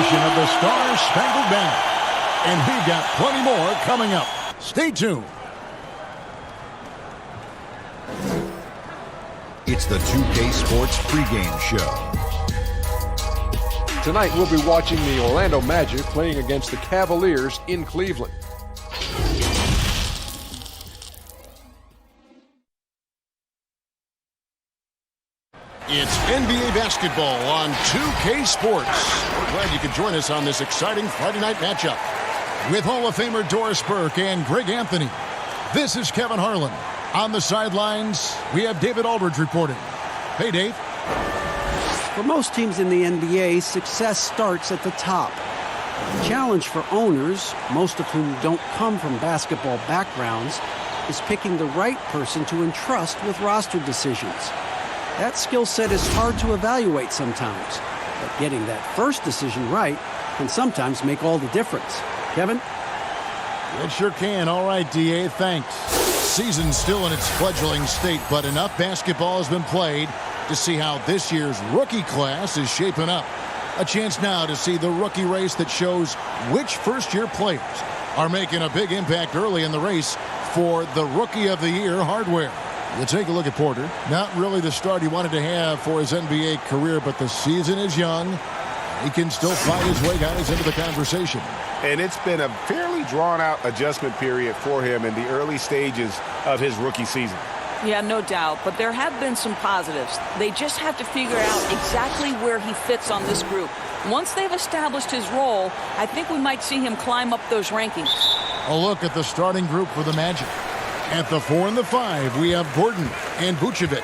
edition of the Star-Spangled Banner. And we've got plenty more coming up. Stay tuned. It's the 2K Sports pregame show. Tonight we'll be watching the Orlando Magic playing against the Cavaliers in Cleveland. It's NBA basketball on 2K Sports. We're glad you could join us on this exciting Friday night matchup. With Hall of Famer Doris Burke and Greg Anthony, this is Kevin Harlan. On the sidelines, we have David Aldridge reporting. Hey, Dave. For most teams in the NBA, success starts at the top. The challenge for owners, most of whom don't come from basketball backgrounds, is picking the right person to entrust with roster decisions. That skill set is hard to evaluate sometimes, but getting that first decision right can sometimes make all the difference. Kevin? It sure can. All right, D.A., thanks. Season's still in its fledgling state, but enough basketball has been played to see how this year's rookie class is shaping up. A chance now to see the rookie race that shows which first-year players are making a big impact early in the race for the Rookie of the Year hardware. You take a look at Porter. Not really the start he wanted to have for his NBA career, but the season is young. He can still fight his way, guys, into the conversation. And it's been a fairly drawn-out adjustment period for him in the early stages of his rookie season. Yeah, no doubt, but there have been some positives. They just have to figure out exactly where he fits on this group. Once they've established his role, I think we might see him climb up those rankings. A look at the starting group for the Magic. At the 4 and the 5, we have Gordon and Vucevic.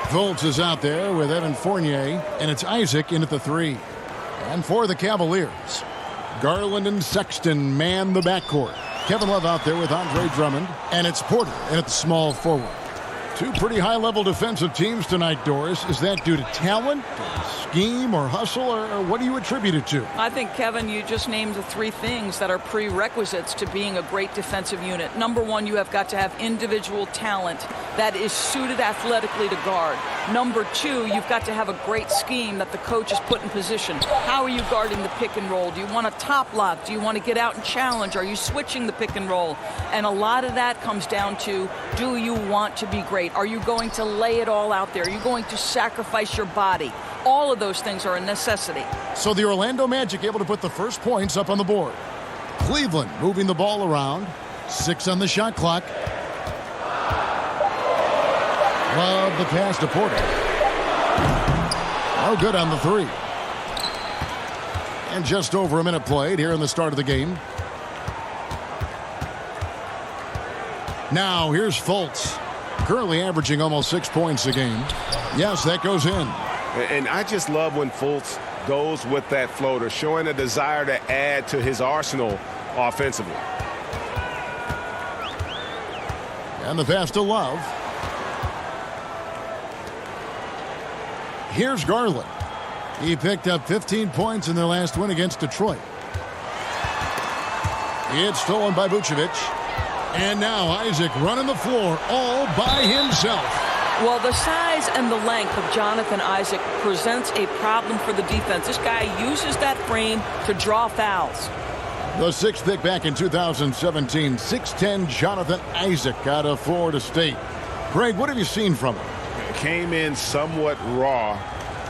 Fultz is out there with Evan Fournier, and it's Isaac in at the 3. And for the Cavaliers, Garland and Sexton man the backcourt. Kevin Love out there with Andre Drummond, and it's Porter in at the small forward. Two pretty high-level defensive teams tonight, Doris. Is that due to talent, scheme, or hustle, or what do you attribute it to? I think, Kevin, you just named the three things that are prerequisites to being a great defensive unit. Number one, you have got to have individual talent that is suited athletically to guard. Number two, you've got to have a great scheme that the coach has put in position. How are you guarding the pick and roll? Do you want a top lock? Do you want to get out and challenge? Are you switching the pick and roll? And a lot of that comes down to, do you want to be great? Are you going to lay it all out there? Are you going to sacrifice your body? All of those things are a necessity. So the Orlando Magic able to put the first points up on the board. Cleveland moving the ball around. 6 on the shot clock. Love the pass to Porter. Oh, good on the 3. And just over a minute played here in the start of the game. Now here's Fultz. Currently averaging almost 6 points a game. Yes, that goes in. And I just love when Fultz goes with that floater, showing a desire to add to his arsenal offensively. And the pass to Love. Here's Garland. He picked up 15 points in their last win against Detroit. It's stolen by Vucevic. And now Isaac running the floor all by himself. Well, the size and the length of Jonathan Isaac presents a problem for the defense. This guy uses that frame to draw fouls. The 6th pick back in 2017, 6'10" Jonathan Isaac out of Florida State. Greg, what have you seen from him? Came in somewhat raw.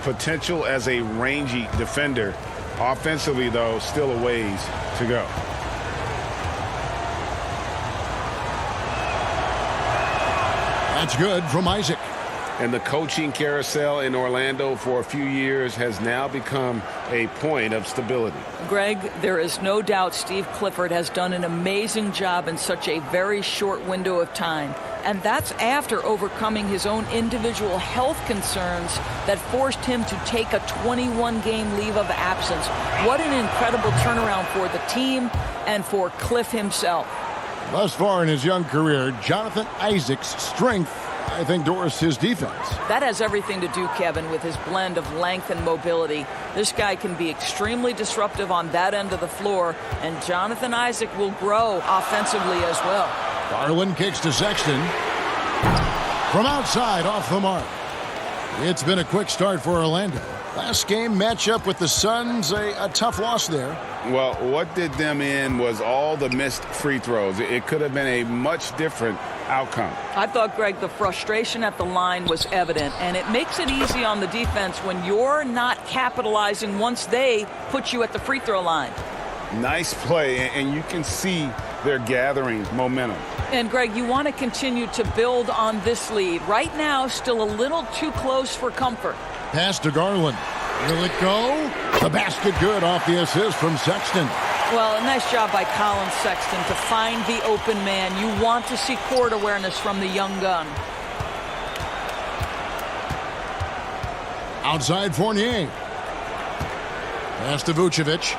Potential as a rangy defender. Offensively, though, still a ways to go. That's good from Isaac. And the coaching carousel in Orlando for a few years has now become a point of stability. Greg, there is no doubt Steve Clifford has done an amazing job in such a very short window of time. And that's after overcoming his own individual health concerns that forced him to take a 21-game leave of absence. What an incredible turnaround for the team and for Cliff himself. Thus far in his young career, Jonathan Isaac's strength, I think, Doris, his defense. That has everything to do, Kevin, with his blend of length and mobility. This guy can be extremely disruptive on that end of the floor, and Jonathan Isaac will grow offensively as well. Garland kicks to Sexton. From outside, off the mark. It's been a quick start for Orlando. Last game matchup with the Suns, a tough loss there. Well, what did them in was all the missed free throws. It could have been a much different outcome. I thought, Greg, the frustration at the line was evident, and it makes it easy on the defense when you're not capitalizing once they put you at the free throw line. Nice play, and you can see they're gathering momentum. And, Greg, you want to continue to build on this lead. Right now, still a little too close for comfort. Pass to Garland. Will it go? The basket good off the assist from Sexton. Well, a nice job by Colin Sexton to find the open man. You want to see court awareness from the young gun. Outside Fournier. Pass to Vucevic.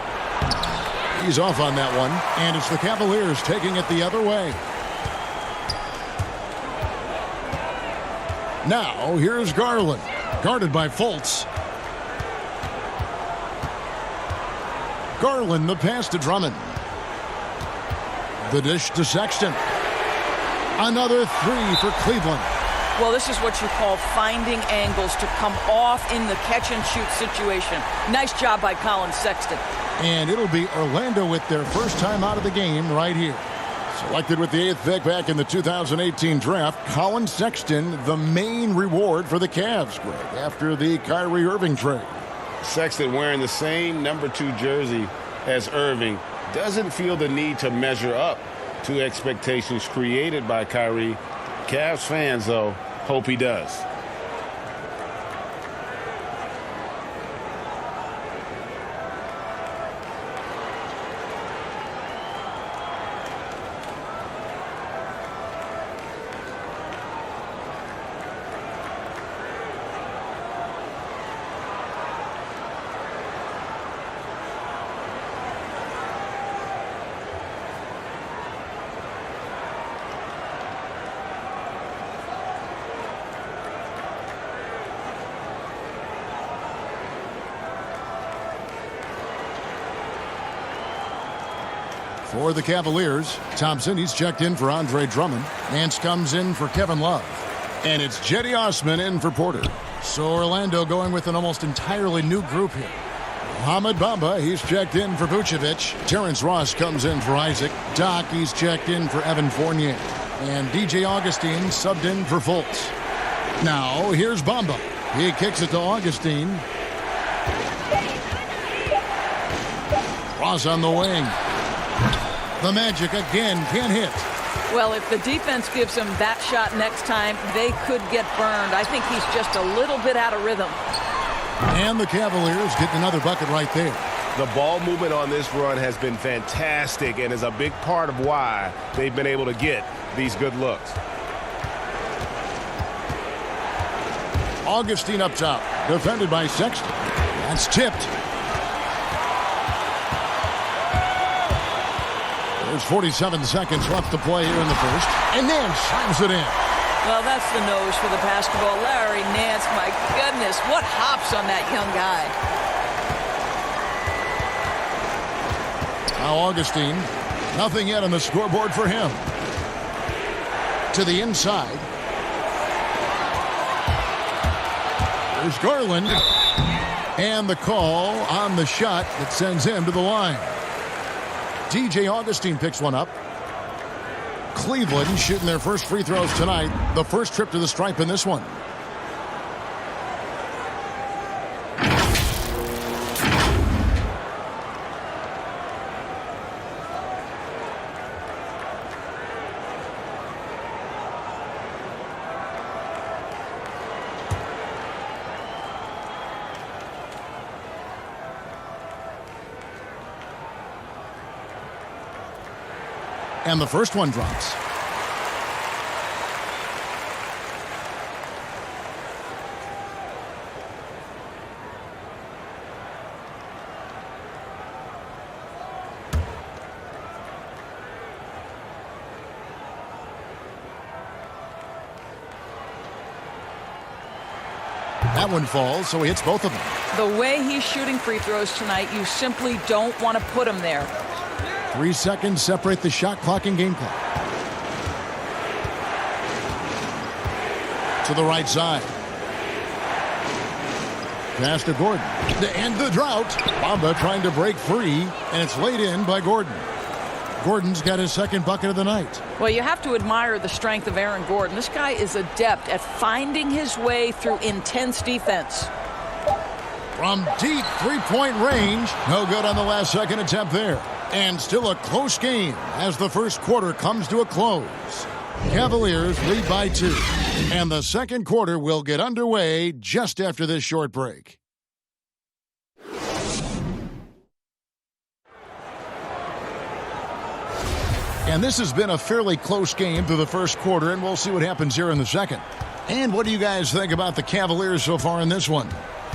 He's off on that one. And it's the Cavaliers taking it the other way. Now, here's Garland. Guarded by Fultz. Garland, the pass to Drummond. The dish to Sexton. Another three for Cleveland. Well, this is what you call finding angles to come off in the catch-and-shoot situation. Nice job by Colin Sexton. And it'll be Orlando with their first time out of the game right here. Selected with the 8th pick back in the 2018 draft, Colin Sexton, the main reward for the Cavs, Greg, after the Kyrie Irving trade. Sexton, wearing the same number 2 jersey as Irving, doesn't feel the need to measure up to expectations created by Kyrie. Cavs fans, though, hope he does. For the Cavaliers, Thompson, he's checked in for Andre Drummond. Nance comes in for Kevin Love. And it's Jetty Osman in for Porter. So Orlando going with an almost entirely new group here. Mohamed Bamba, he's checked in for Vucevic. Terrence Ross comes in for Isaac. Doc, he's checked in for Evan Fournier. And DJ Augustine subbed in for Fultz. Now, here's Bamba. He kicks it to Augustine. Ross on the wing. The Magic again can't hit. Well, if the defense gives him that shot next time, they could get burned. I think he's just a little bit out of rhythm. And the Cavaliers get another bucket right there. The ball movement on this run has been fantastic and is a big part of why they've been able to get these good looks. Augustine up top, defended by Sexton. That's tipped. There's 47 seconds left to play here in the first. And Nance slams it in. Well, that's the nose for the basketball. Larry Nance, my goodness, what hops on that young guy. Now Augustine, nothing yet on the scoreboard for him. To the inside. There's Garland. And the call on the shot that sends him to the line. DJ Augustine picks one up. Cleveland shooting their first free throws tonight. The first trip to the stripe in this one. And the first one drops. That one falls, so he hits both of them. The way he's shooting free throws tonight, you simply don't want to put him there. 3 seconds separate the shot clock and game clock. To the right side. Pass to Gordon. To end the drought. Bamba trying to break free, and it's laid in by Gordon. Gordon's got his second bucket of the night. Well, you have to admire the strength of Aaron Gordon. This guy is adept at finding his way through intense defense. From deep three-point range. No good on the last second attempt there. And still a close game as the first quarter comes to a close. Cavaliers lead by 2. And the second quarter will get underway just after this short break. And this has been a fairly close game through the first quarter, and we'll see what happens here in the second. And what do you guys think about the Cavaliers so far in this one?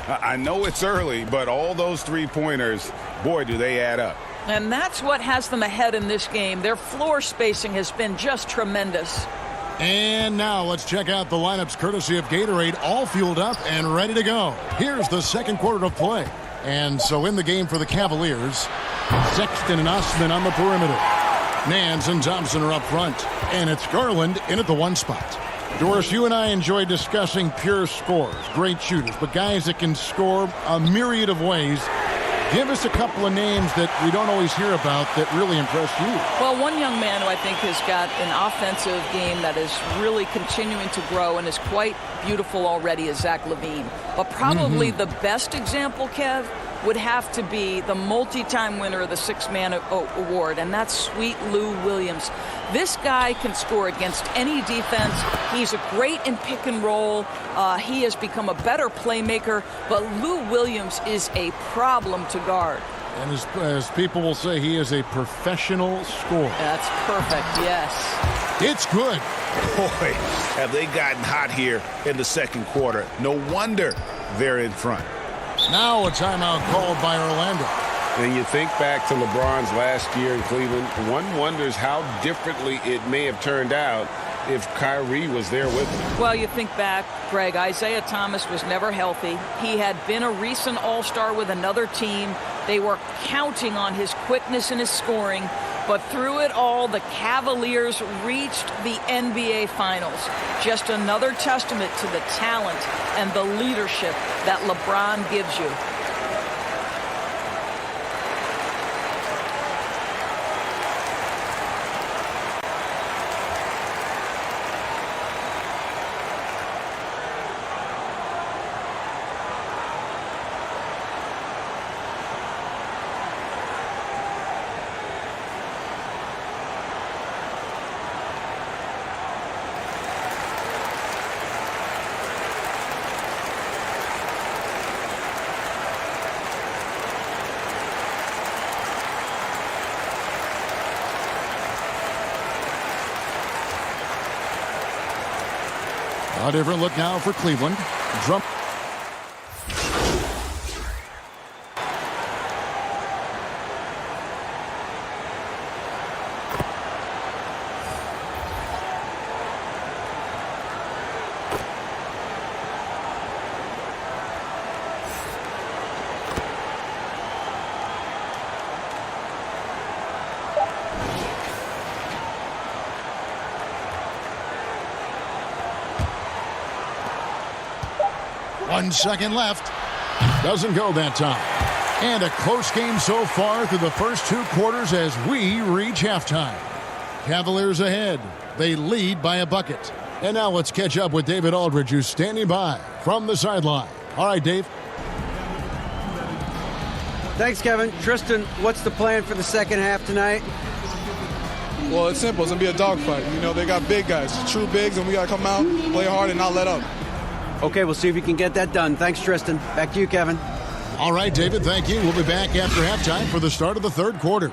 I know it's early, but all those three-pointers, boy, do they add up. And that's what has them ahead in this game. Their floor spacing has been just tremendous. And now let's check out the lineups courtesy of Gatorade, all fueled up and ready to go. Here's the second quarter of play. And so in the game for the Cavaliers, Sexton and Osman on the perimeter. Nance and Thompson are up front. And it's Garland in at the 1 spot. Doris, you and I enjoy discussing pure scorers, great shooters, but guys that can score a myriad of ways. Give us a couple of names that we don't always hear about that really impress you. Well, one young man who I think has got an offensive game that is really continuing to grow and is quite beautiful already is Zach LaVine. But probably the best example, Kev, would have to be the multi-time winner of the Six-Man Award, and that's Sweet Lou Williams. This guy can score against any defense. He's great in pick and roll. He has become a better playmaker, but Lou Williams is a problem to guard. And as people will say, he is a professional scorer. That's perfect, yes. It's good. Boy, have they gotten hot here in the second quarter. No wonder they're in front. Now a timeout called by Orlando. And you think back to LeBron's last year in Cleveland, one wonders how differently it may have turned out if Kyrie was there with him. Well, you think back, Greg, Isaiah Thomas was never healthy. He had been a recent All-Star with another team. They were counting on his quickness and his scoring. But through it all, the Cavaliers reached the NBA Finals. Just another testament to the talent and the leadership that LeBron gives you. A different look now for Cleveland. Drum. One second left. Doesn't go that time. And a close game so far through the first 2 quarters as we reach halftime. Cavaliers ahead. They lead by a bucket. And now let's catch up with David Aldridge, who's standing by from the sideline. All right, Dave. Thanks, Kevin. Tristan, what's the plan for the second half tonight? Well, it's simple. It's going to be a dogfight. You know, they got big guys, true bigs, and we got to come out, play hard, and not let up. Okay, we'll see if you can get that done. Thanks, Tristan. Back to you, Kevin. All right, David, thank you. We'll be back after halftime for the start of the third quarter.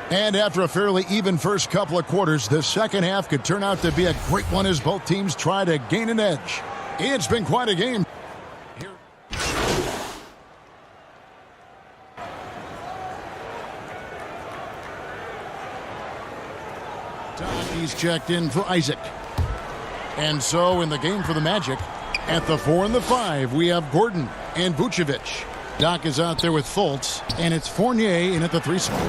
And after a fairly even first couple of quarters, the second half could turn out to be a great one as both teams try to gain an edge. It's been quite a game. He's checked in for Isaac. And so in the game for the Magic, At the 4 and the 5, we have Gordon and Vucevic. Doc is out there with Fultz, and it's Fournier in at the 3 spot.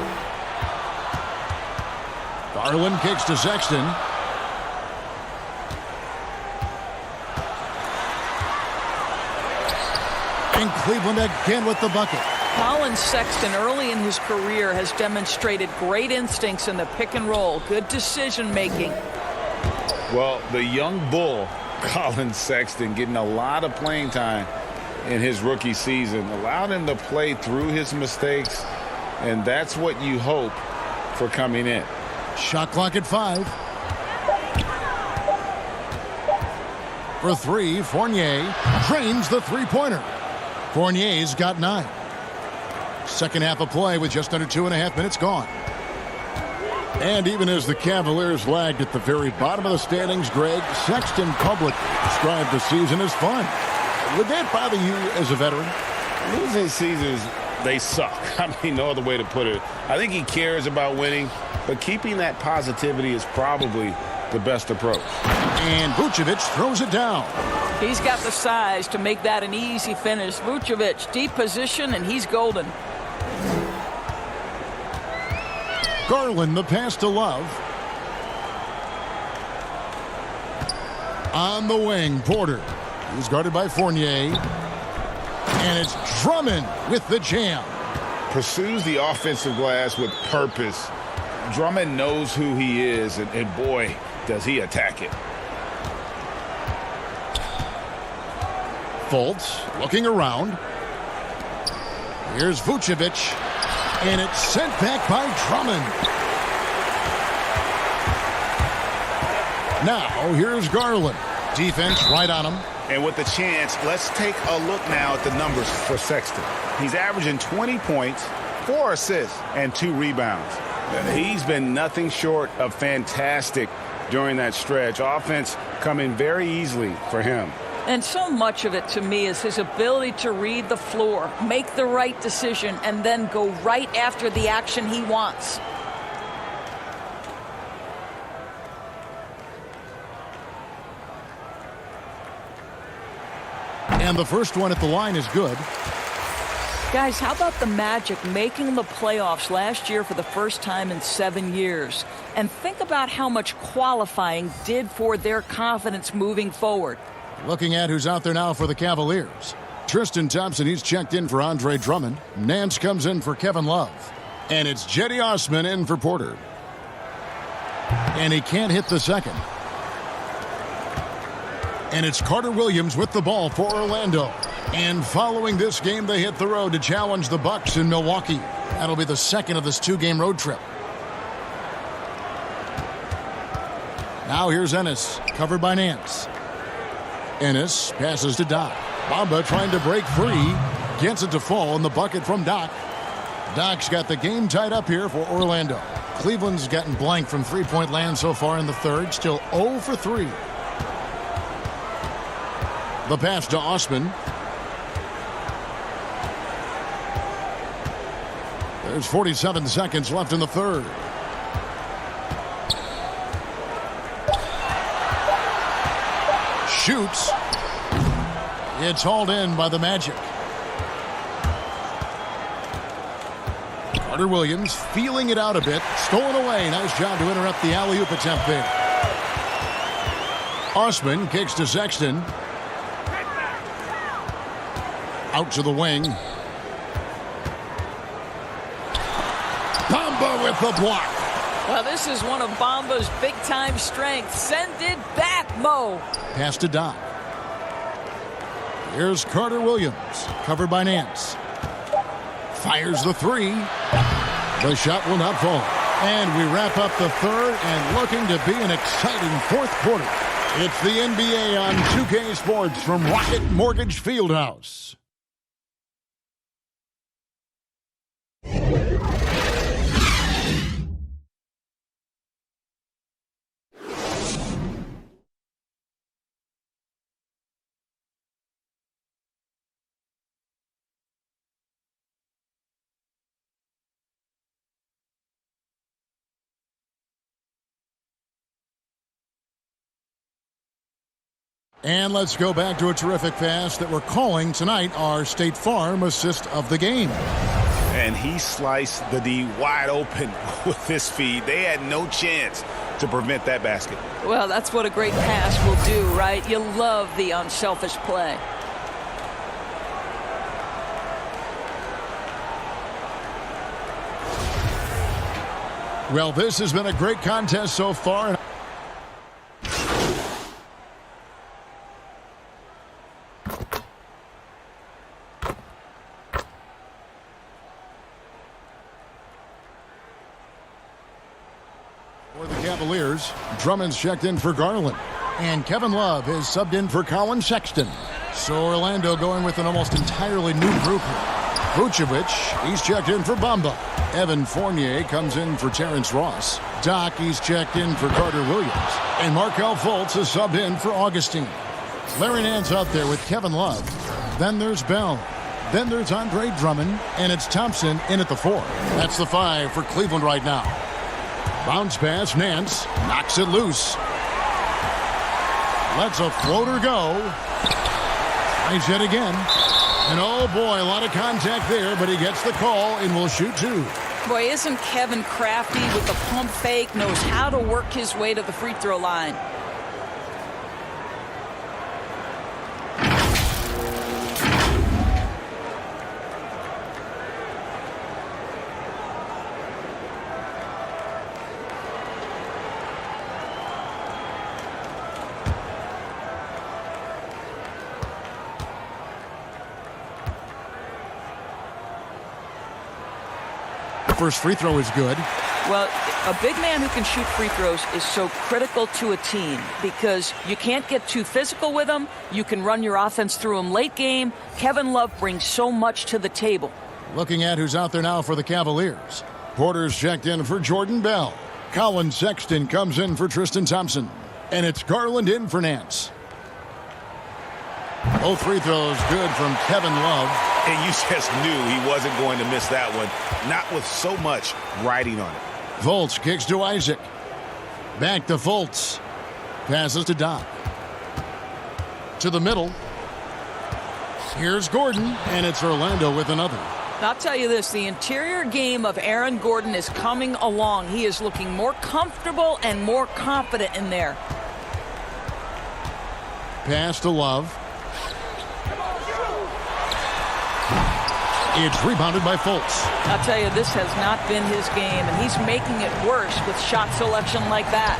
Garland kicks to Sexton. And Cleveland again with the bucket. Colin Sexton early in his career has demonstrated great instincts in the pick and roll, good decision making. Well, the young bull, Colin Sexton, getting a lot of playing time in his rookie season, allowed him to play through his mistakes, and that's what you hope for coming in. Shot clock at 5. For 3, Fournier drains the three-pointer. Fournier's got 9. Second half of play with just under 2.5 minutes gone. And even as the Cavaliers lagged at the very bottom of the standings, Greg, Sexton publicly described the season as fun. Would that bother you as a veteran? Losing seasons, they suck. I mean, no other way to put it. I think he cares about winning, but keeping that positivity is probably the best approach. And Vucevic throws it down. He's got the size to make that an easy finish. Vucevic, deep position, and he's golden. Garland, the pass to Love. On the wing, Porter. He's guarded by Fournier. And it's Drummond with the jam. Pursues the offensive glass with purpose. Drummond knows who he is, and boy, does he attack it. Fultz looking around. Here's Vucevic. And it's sent back by Drummond. Now, here's Garland. Defense right on him. And with the chance, let's take a look now at the numbers for Sexton. He's averaging 20 points, 4 assists, and 2 rebounds. He's been nothing short of fantastic during that stretch. Offense coming very easily for him. And so much of it, to me, is his ability to read the floor, make the right decision, and then go right after the action he wants. And the first one at the line is good. Guys, how about the Magic making the playoffs last year for the first time in 7 years? And think about how much qualifying did for their confidence moving forward. Looking at who's out there now for the Cavaliers. Tristan Thompson, he's checked in for Andre Drummond. Nance comes in for Kevin Love. And it's Jetty Osman in for Porter. And he can't hit the second. And it's Carter Williams with the ball for Orlando. And following this game, they hit the road to challenge the Bucks in Milwaukee. That'll be the second of this 2-game road trip. Now here's Ennis, covered by Nance. Ennis passes to Doc. Bamba trying to break free. Gets it to fall in the bucket from Doc. Doc's got the game tied up here for Orlando. Cleveland's gotten blank from three-point land so far in the third. Still 0 for 3. The pass to Osman. There's 47 seconds left in the third. Shoots. It's hauled in by the Magic. Carter Williams feeling it out a bit. Stolen away. Nice job to interrupt the alley-oop attempt there. Osman kicks to Sexton. Out to the wing. Bamba with the block. Well, this is one of Bamba's big-time strengths. Send it back, Mo. Pass to Doc. Here's Carter Williams, covered by Nance. Fires the 3. The shot will not fall. And we wrap up the third and looking to be an exciting fourth quarter. It's the NBA on 2K Sports from Rocket Mortgage Fieldhouse. And let's go back to a terrific pass that we're calling tonight our State Farm assist of the game. And he sliced the D wide open with his feed. They had no chance to prevent that basket. Well, that's what a great pass will do, right? You love the unselfish play. Well, this has been a great contest so far. For the Cavaliers, Drummond's checked in for Garland. And Kevin Love is subbed in for Colin Sexton. So Orlando going with an almost entirely new group here. Vucevic, he's checked in for Bamba. Evan Fournier comes in for Terrence Ross. Doc, he's checked in for Carter Williams. And Markelle Fultz is subbed in for Augustine. Larry Nance out there with Kevin Love. Then there's Bell. Then there's Andre Drummond. And it's Thompson in at the 4. That's the 5 for Cleveland right now. Bounce pass, Nance knocks it loose. Lets a floater go. Tries it again. And oh boy, a lot of contact there, but he gets the call and will shoot 2. Boy, isn't Kevin crafty with the pump fake, knows how to work his way to the free throw line. First free throw is good. Well, a big man who can shoot free throws is so critical to a team because you can't get too physical with him. You can run your offense through him late game. Kevin Love brings so much to the table. Looking at who's out there now for the Cavaliers. Porter's checked in for Jordan Bell. Colin Sexton comes in for Tristan Thompson. And it's Garland in for Nance. Both free throws good from Kevin Love. And you just knew he wasn't going to miss that one. Not with so much riding on it. Fultz kicks to Isaac. Back to Fultz. Passes to Doc. To the middle. Here's Gordon, and it's Orlando with another. I'll tell you this, the interior game of Aaron Gordon is coming along. He is looking more comfortable and more confident in there. Pass to Love. It's rebounded by Fultz. I'll tell you, this has not been his game, and he's making it worse with shot selection like that.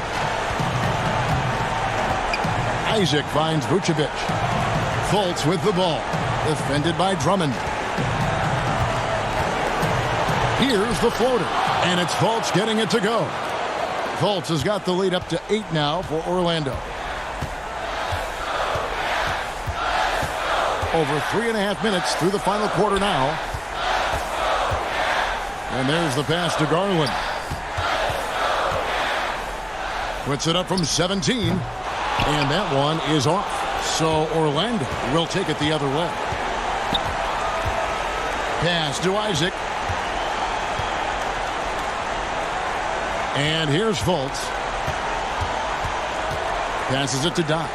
Isaac finds Vucevic. Fultz with the ball. Defended by Drummond. Here's the floater, and it's Fultz getting it to go. Fultz has got the lead up to 8 now for Orlando. Over 3.5 minutes through the final quarter now. And there's the pass to Garland. Puts it up from 17. And that one is off. So Orlando will take it the other way. Pass to Isaac. And here's Fultz. Passes it to Doc.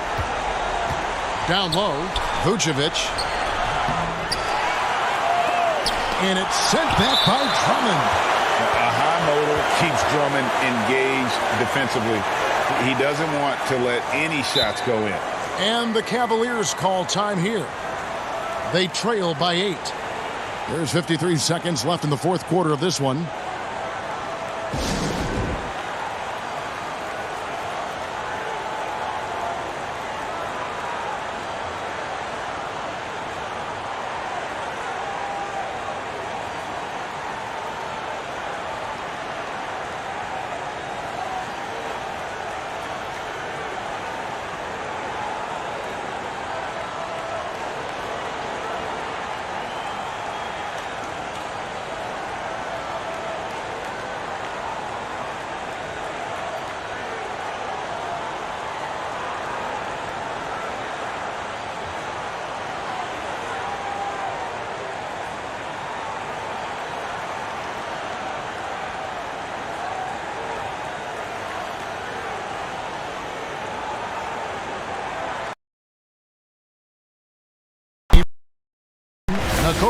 Down low. Vucevic. And it's sent back by Drummond. A high motor keeps Drummond engaged defensively. He doesn't want to let any shots go in. And the Cavaliers call time here. They trail by 8. There's 53 seconds left in the fourth quarter of this one.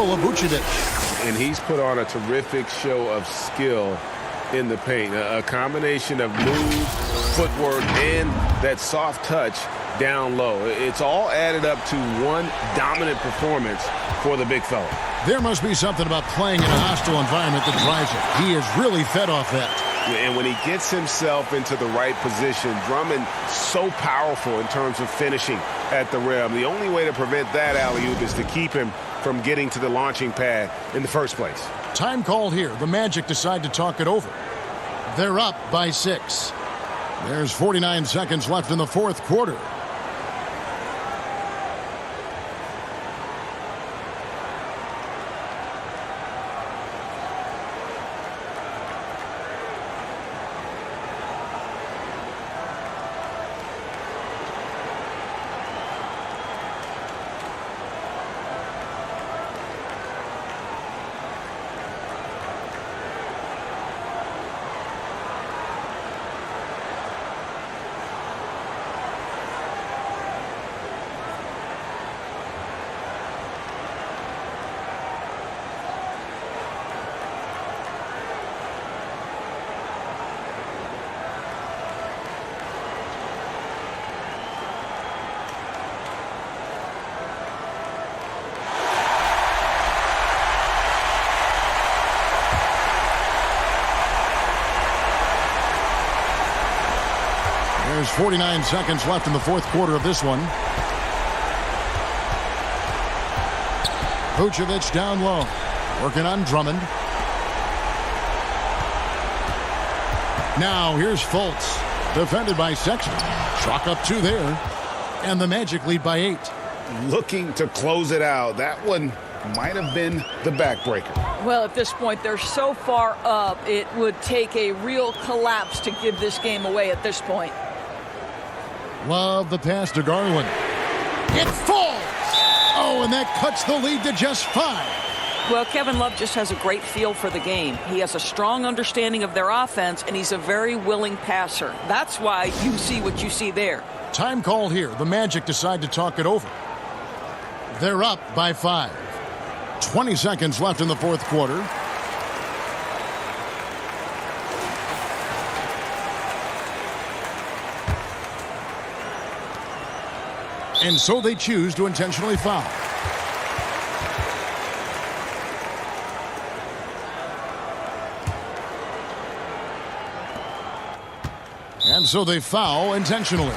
Nikola Vucevic. And he's put on a terrific show of skill in the paint. A combination of move, footwork, and that soft touch down low. It's all added up to one dominant performance for the big fella. There must be something about playing in a hostile environment that drives it. He is really fed off that. And when he gets himself into the right position, Drummond so powerful in terms of finishing at the rim. The only way to prevent that alley-oop is to keep him from getting to the launching pad in the first place. Time called here. The Magic decide to talk it over. They're up by 6. There's 49 seconds left in the fourth quarter. There's 49 seconds left in the fourth quarter of this one. Vucevic down low, working on Drummond. Now here's Fultz, defended by Sexton. Chalk up 2 there, and the Magic lead by 8. Looking to close it out. That one might have been the backbreaker. Well, at this point, they're so far up, it would take a real collapse to give this game away at this point. Love the pass to Garland. It falls! Oh, and that cuts the lead to just 5. Well, Kevin Love just has a great feel for the game. He has a strong understanding of their offense, and he's a very willing passer. That's why you see what you see there. Time called here. The Magic decide to talk it over. They're up by 5. 20 seconds left in the fourth quarter. And so they choose to intentionally foul. And so they foul intentionally.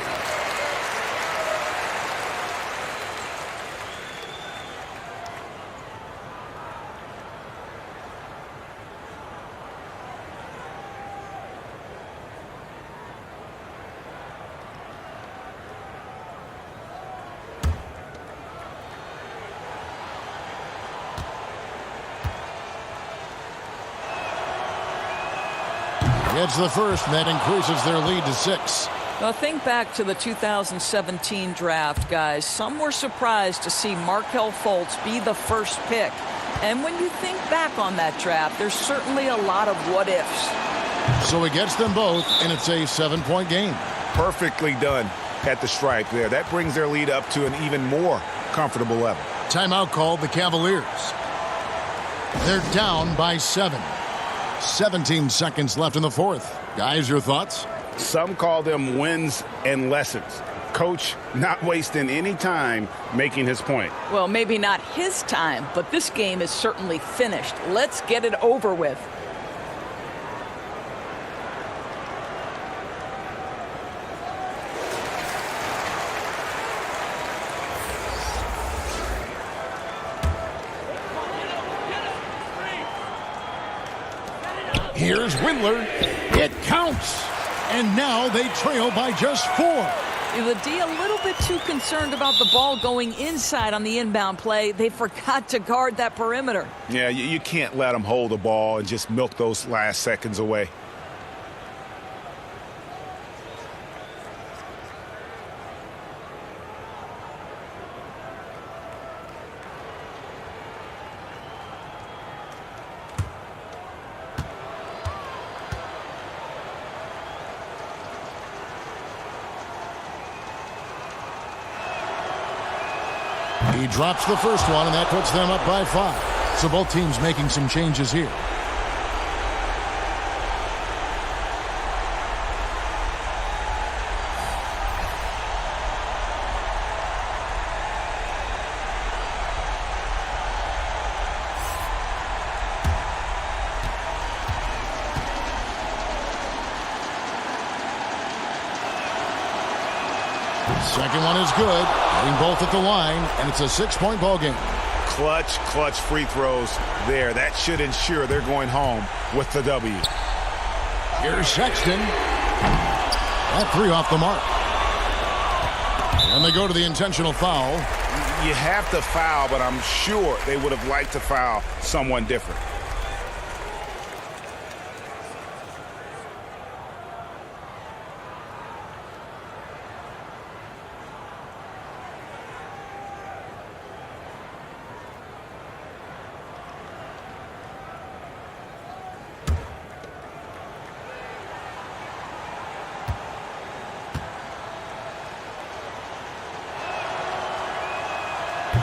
It's the first, and that increases their lead to 6. Now think back to the 2017 draft, guys. Some were surprised to see Markelle Fultz be the first pick. And when you think back on that draft, there's certainly a lot of what-ifs. So he gets them both, and it's a 7-point game. Perfectly done at the stripe there. That brings their lead up to an even more comfortable level. Timeout called the Cavaliers. They're down by 7. 17 seconds left in the fourth. Guys, your thoughts? Some call them wins and lessons. Coach not wasting any time making his point. Well, maybe not his time, but this game is certainly finished. Let's get it over with. Here's Windler. It counts. And now they trail by just 4. The D a little bit too concerned about the ball going inside on the inbound play. They forgot to guard that perimeter. Yeah, you can't let them hold the ball and just milk those last seconds away. He drops the first one, and that puts them up by 5. So both teams making some changes here. Second one is good. Getting both at the line, and it's a 6-point ball game. Clutch free throws there. That should ensure they're going home with the W. Here's Sexton. That 3 off the mark. And they go to the intentional foul. You have to foul, but I'm sure they would have liked to foul someone different.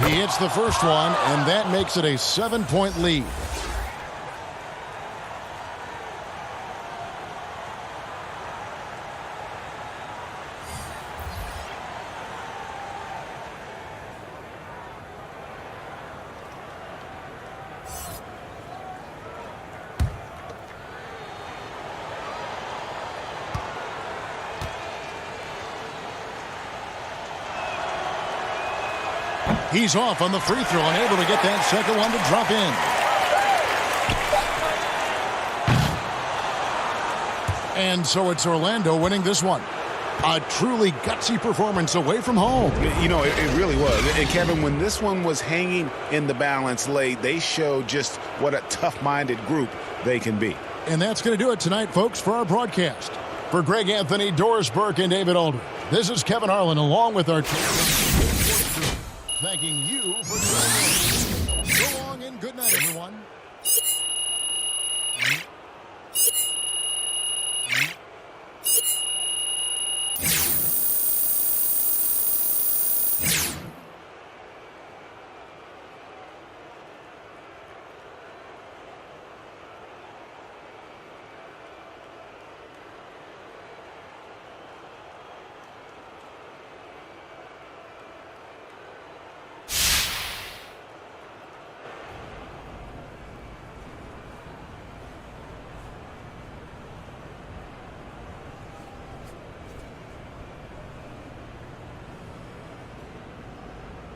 He hits the first one, and that makes it a 7-point lead. He's off on the free throw and able to get that second one to drop in. And so it's Orlando winning this one. A truly gutsy performance away from home. You know, it really was. And Kevin, when this one was hanging in the balance late, they showed just what a tough-minded group they can be. And that's going to do it tonight, folks, for our broadcast. For Greg Anthony, Doris Burke, and David Aldridge, this is Kevin Harlan along with our team. Thanking you for joining us. So long and good night, everyone.